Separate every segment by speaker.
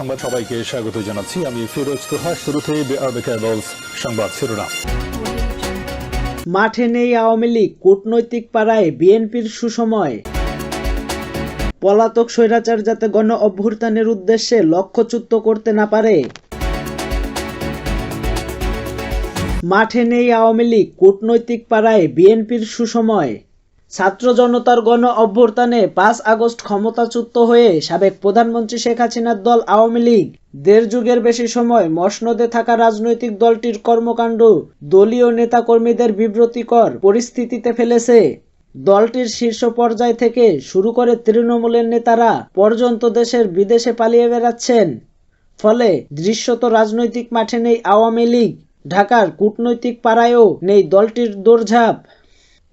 Speaker 1: সংবাদ সবাইকে স্বাগত জানাচ্ছি। আমি ফিরোজ তোহা। শুরুতেই বিআরবি কেবলস সংবাদ শিরোনাম।
Speaker 2: মাঠে নেই আওয়ামী লীগ, কূটনৈতিক পাড়ায় বিএনপির সুসময়। পলাতক স্বৈরাচার যাতে গণ অভ্যুত্থানের উদ্দেশ্যে লক্ষ্যচ্যুত করতে না পারে। মাঠে নেই আওয়ামী লীগ, কূটনৈতিক পাড়ায় বিএনপির সুসময়। ছাত্র জনতার গণ অভ্যুত্থানে 5 আগস্ট ক্ষমতাচ্যুত হয়ে সাবেক প্রধানমন্ত্রী শেখ হাসিনার দল আওয়ামী লীগ দেড় যুগের বেশি সময় মসনদে থাকা রাজনৈতিক দলটির কর্মকাণ্ড দলীয় নেতাকর্মীদের বিব্রতিকর পরিস্থিতিতে ফেলেছে। দলটির শীর্ষ পর্যায় থেকে শুরু করে তৃণমূলের নেতারা পর্যন্ত দেশের বিদেশে পালিয়ে বেড়াচ্ছেন। ফলে দৃশ্যত রাজনৈতিক মাঠে নেই আওয়ামী লীগ, ঢাকার কূটনৈতিক পাড়ায়ও নেই দলটির দৌড়ঝাঁপ।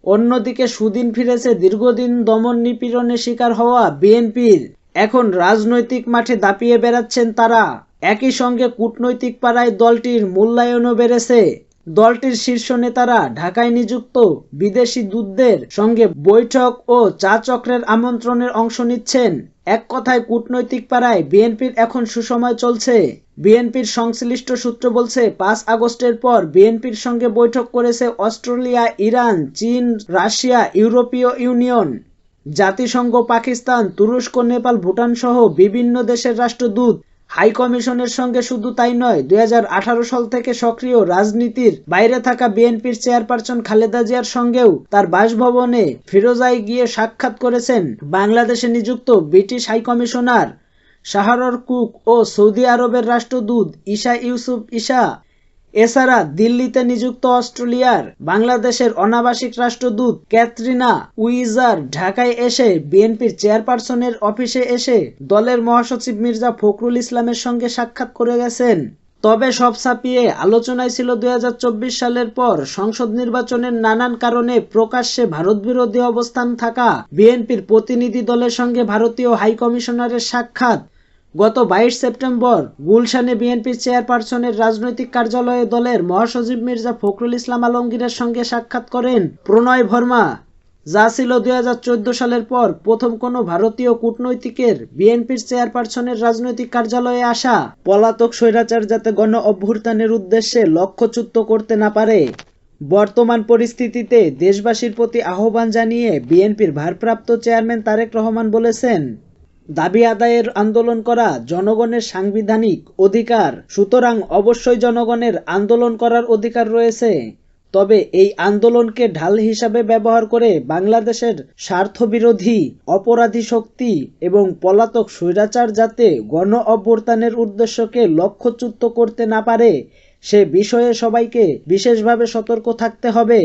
Speaker 2: অন্যদিকে সুদিন ফিরেছে দীর্ঘদিন দমন নিপীড়নের শিকার হওয়া বিএনপির। এখন রাজনৈতিক মাঠে দাপিয়ে বেড়াচ্ছেন তারা। একই সঙ্গে কূটনৈতিক পাড়ায় দলটির মূল্যায়নও বেড়েছে। দলটির শীর্ষ নেতারা ঢাকায় নিযুক্ত বিদেশি দূতদের সঙ্গে বৈঠক ও চা চক্রের আমন্ত্রণের অংশ নিচ্ছেন। এক কথায় কূটনৈতিক পাড়ায় বিএনপির এখন সুসময় চলছে। বিএনপির সংশ্লিষ্ট সূত্র বলছে, 5 আগস্টের পর বিএনপির সঙ্গে বৈঠক করেছে অস্ট্রেলিয়া, ইরান, চীন, রাশিয়া, ইউরোপীয় ইউনিয়ন, জাতিসংঘ, পাকিস্তান, তুরস্ক, নেপাল, ভুটান সহ বিভিন্ন দেশের রাষ্ট্রদূত। হাই কমিশনের সঙ্গে শুধু তাই নয়, 2018 সাল থেকে সক্রিয় রাজনীতির বাইরে থাকা বিএনপির চেয়ারপারসন খালেদা জিয়ার সঙ্গেও তার বাসভবনে ফিরোজায় গিয়ে সাক্ষাৎ করেছেন বাংলাদেশে নিযুক্ত ব্রিটিশ হাই কমিশনার শাহরর কুক ও সৌদি আরবের রাষ্ট্রদূত ঈসা ইউসুফ ঈসা। এছাড়া দিল্লিতে নিযুক্ত অস্ট্রেলিয়ার বাংলাদেশের অনাবাসিক রাষ্ট্রদূত ক্যাথরিনা উইজার ঢাকায় এসে বিএনপির চেয়ারপারসনের অফিসে এসে দলের মহাসচিব মির্জা ফখরুল ইসলামের সঙ্গে সাক্ষাৎ করে গেছেন। তবে সব ছাপিয়ে আলোচনায় ছিল 2024 সালের পর সংসদ নির্বাচনের নানান কারণে প্রকাশ্যে ভারতবিরোধী অবস্থান থাকা বিএনপির প্রতিনিধি দলের সঙ্গে ভারতীয় হাই কমিশনারের সাক্ষাৎ। গত 22 সেপ্টেম্বর গুলশানে বিএনপির চেয়ারপারসনের রাজনৈতিক কার্যালয়ে দলের মহাসচিব মির্জা ফখরুল ইসলাম আলমগীরের সঙ্গে সাক্ষাৎ করেন প্রণয় ভার্মা, যা ছিল 2014 সালের পর প্রথম কোনো ভারতীয় কূটনৈতিকের বিএনপির চেয়ারপারসনের রাজনৈতিক কার্যালয়ে আসা। পলাতক স্বৈরাচার যাতে গণ অভ্যুত্থানের উদ্দেশ্যে লক্ষ্যচ্যুত করতে না পারে। বর্তমান পরিস্থিতিতে দেশবাসীর প্রতি আহ্বান জানিয়ে বিএনপির ভারপ্রাপ্ত চেয়ারম্যান তারেক রহমান বলেছেন, দাবি আদায়ের আন্দোলন করা জনগণের সাংবিধানিক অধিকার, সুতরাং অবশ্যই জনগণের আন্দোলন করার অধিকার রয়েছে। তবে এই আন্দোলনকে ঢাল হিসাবে ব্যবহার করে বাংলাদেশের স্বার্থবিরোধী অপরাধী শক্তি এবং পলাতক স্বৈরাচার যাতে গণ অভ্যুত্থানের উদ্দেশ্যকে লক্ষ্যচ্যুত করতে না পারে সে বিষয়ে সবাইকে বিশেষভাবে সতর্ক থাকতে হবে।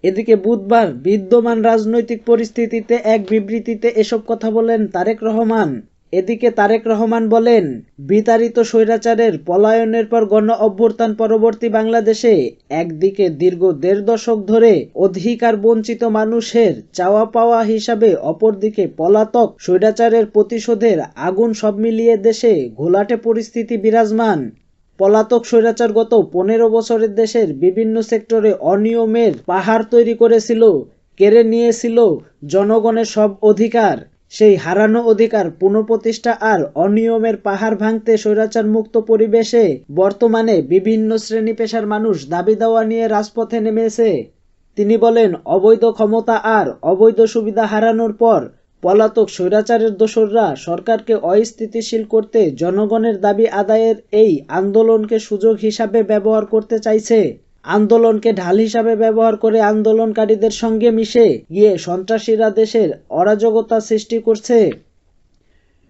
Speaker 2: এদিকে বুধবার বিদ্যমান রাজনৈতিক পরিস্থিতিতে এক বিবৃতিতে এসব কথা বলেন তারেক রহমান। এদিকে তারেক রহমান বলেন, বিতাড়িত স্বৈরাচারের পলায়নের পর গণ অভ্যুত্থান পরবর্তী বাংলাদেশে একদিকে দীর্ঘ 1.5 দশক ধরে অধিকার বঞ্চিত মানুষের চাওয়া পাওয়া হিসাবে, অপরদিকে পলাতক স্বৈরাচারের প্রতিশোধের আগুন, সব মিলিয়ে দেশে ঘোলাটে পরিস্থিতি বিরাজমান। পলাতক স্বৈরাচার গত 15 বছরের দেশের বিভিন্ন সেক্টরে অনিয়মের পাহাড় তৈরি করেছিল, কেড়ে নিয়েছিল জনগণের সব অধিকার। সেই হারানো অধিকার পুনঃপ্রতিষ্ঠা আর অনিয়মের পাহাড় ভাঙতে স্বৈরাচার মুক্ত পরিবেশে বর্তমানে বিভিন্ন শ্রেণী পেশার মানুষ দাবি দাওয়া নিয়ে রাজপথে নেমেছে। তিনি বলেন, অবৈধ ক্ষমতা আর অবৈধ সুবিধা হারানোর পর পলাতক স্বৈরাচারের দোসররা সরকারকে অস্থিতিশীল করতে জনগণের দাবি আদায়ের এই আন্দোলনকে সুযোগ হিসাবে ব্যবহার করতে চাইছে। আন্দোলনকে ঢাল হিসাবে ব্যবহার করে আন্দোলনকারীদের সঙ্গে মিশে গিয়ে সন্ত্রাসীরা দেশের অরাজকতা সৃষ্টি করছে।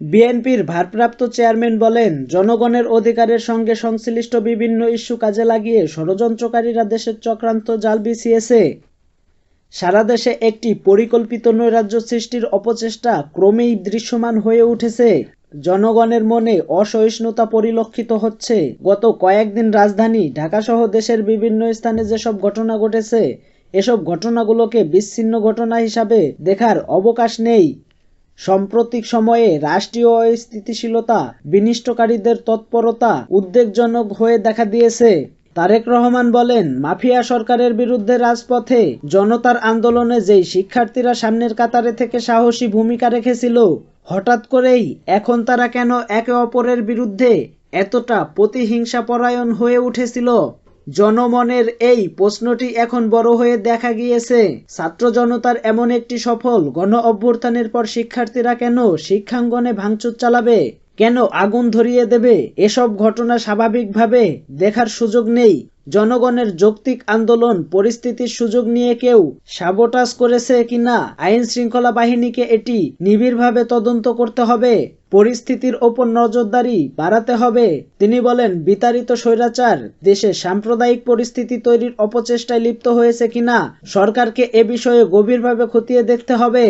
Speaker 2: বিএনপির ভারপ্রাপ্ত চেয়ারম্যান বলেন, জনগণের অধিকারের সঙ্গে সংশ্লিষ্ট বিভিন্ন ইস্যু কাজে লাগিয়ে ষড়যন্ত্রকারীরা দেশের চক্রান্ত জাল বিছিয়েছে। সারা দেশে একটি পরিকল্পিত নৈরাজ্য সৃষ্টির অপচেষ্টা ক্রমেই দৃশ্যমান হয়ে উঠেছে। জনগণের মনে অসহিষ্ণুতা পরিলক্ষিত হচ্ছে। গত কয়েকদিন রাজধানী ঢাকাসহ দেশের বিভিন্ন স্থানে যেসব ঘটনা ঘটেছে, এসব ঘটনাগুলোকে বিচ্ছিন্ন ঘটনা হিসাবে দেখার অবকাশ নেই। সাম্প্রতিক সময়ে রাষ্ট্রীয় অস্থিতিশীলতা বিনষ্টকারীদের তৎপরতা উদ্বেগজনক হয়ে দেখা দিয়েছে। তারেক রহমান বলেন, মাফিয়া সরকারের বিরুদ্ধে রাজপথে জনতার আন্দোলনে যেই শিক্ষার্থীরা সামনের কাতারে থেকে সাহসী ভূমিকা রেখেছিল, হঠাৎ করেই এখন তারা কেন একে অপরের বিরুদ্ধে এতটা প্রতিহিংসাপরায়ণ হয়ে উঠেছিল? জনমনের এই প্রশ্নটি এখন বড় হয়ে দেখা গিয়েছে। ছাত্র জনতার এমন একটি সফল গণ অভ্যুত্থানের পর শিক্ষার্থীরা কেন শিক্ষাঙ্গনে ভাঙচুর চালাবে, কেন আগুন ধরিয়ে দেবে? এসব ঘটনা স্বাভাবিকভাবে দেখার সুযোগ নেই। জনগণের যৌক্তিক আন্দোলন পরিস্থিতির সুযোগ নিয়ে কেউ সাবোটাজ করেছে কিনা আইন শৃঙ্খলা বাহিনীকে এটি নিবিড়ভাবে তদন্ত করতে হবে, পরিস্থিতির ওপর নজরদারি বাড়াতে হবে। তিনি বলেন, বিতাড়িত স্বৈরাচার দেশে সাম্প্রদায়িক পরিস্থিতি তৈরির অপচেষ্টায় লিপ্ত হয়েছে কিনা সরকারকে এ বিষয়ে গভীরভাবে খতিয়ে দেখতে হবে।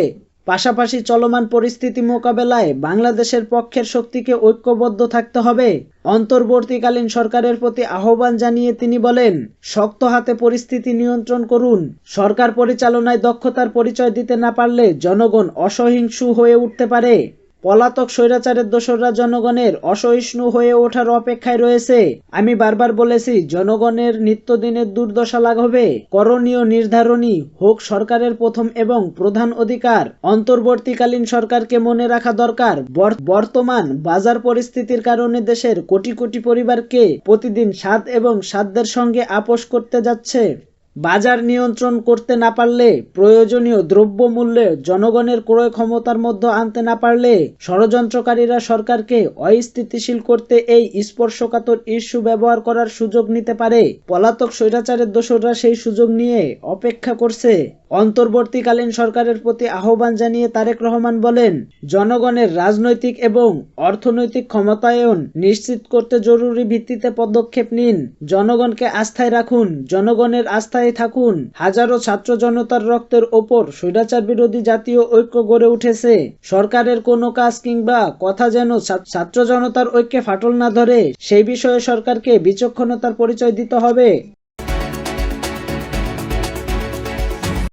Speaker 2: পাশাপাশি চলমান পরিস্থিতি মোকাবেলায় বাংলাদেশের পক্ষের শক্তিকে ঐক্যবদ্ধ থাকতে হবে। অন্তর্বর্তীকালীন সরকারের প্রতি আহ্বান জানিয়ে তিনি বলেন, শক্ত হাতে পরিস্থিতি নিয়ন্ত্রণ করুন। সরকার পরিচালনায় দক্ষতার পরিচয় দিতে না পারলে জনগণ অসহিষ্ণু হয়ে উঠতে পারে। পলাতক স্বৈরাচারের দোসররা জনগণের অসহিষ্ণু হয়ে ওঠার অপেক্ষায় রয়েছে। আমি বারবার বলেছি, জনগণের নিত্যদিনের দুর্দশা লাঘবে করণীয় নির্ধারণী হোক সরকারের প্রথম এবং প্রধান অধিকার। অন্তর্বর্তীকালীন সরকারকে মনে রাখা দরকার, বর্তমান বাজার পরিস্থিতির কারণে দেশের কোটি কোটি পরিবারকে প্রতিদিন স্বাদ এবং সাধ্যের সঙ্গে আপোস করতে যাচ্ছে। বাজার নিয়ন্ত্রণ করতে না পারলে, প্রয়োজনীয় দ্রব্যমূল্যে জনগণের ক্রয় ক্ষমতার মধ্যে আনতে না পারলে ষড়যন্ত্রকারীরা সরকারকে অস্থিতিশীল করতে এই স্পর্শকাতর ইস্যু ব্যবহার করার সুযোগ নিতে পারে। পলাতক স্বৈরাচারের দোসররা সেই সুযোগ নিয়ে অপেক্ষা করছে। অন্তর্বর্তীকালীন সরকারের প্রতি আহ্বান জানিয়ে তারেক রহমান বলেন, জনগণের রাজনৈতিক এবং অর্থনৈতিক ক্ষমতায়ন নিশ্চিত করতে জরুরি ভিত্তিতে পদক্ষেপ নিন। জনগণকে আস্থায় রাখুন, জনগণের আস্থায় থাকুন। হাজারো ছাত্র জনতার রক্তের ওপর স্বৈরাচার বিরোধী জাতীয় ঐক্য গড়ে উঠেছে। সরকারের কোনো কাজ কিংবা কথা যেন ছাত্র জনতার ঐক্যে ফাটল না ধরে, সেই বিষয়ে সরকারকে বিচক্ষণতার পরিচয় দিতে হবে।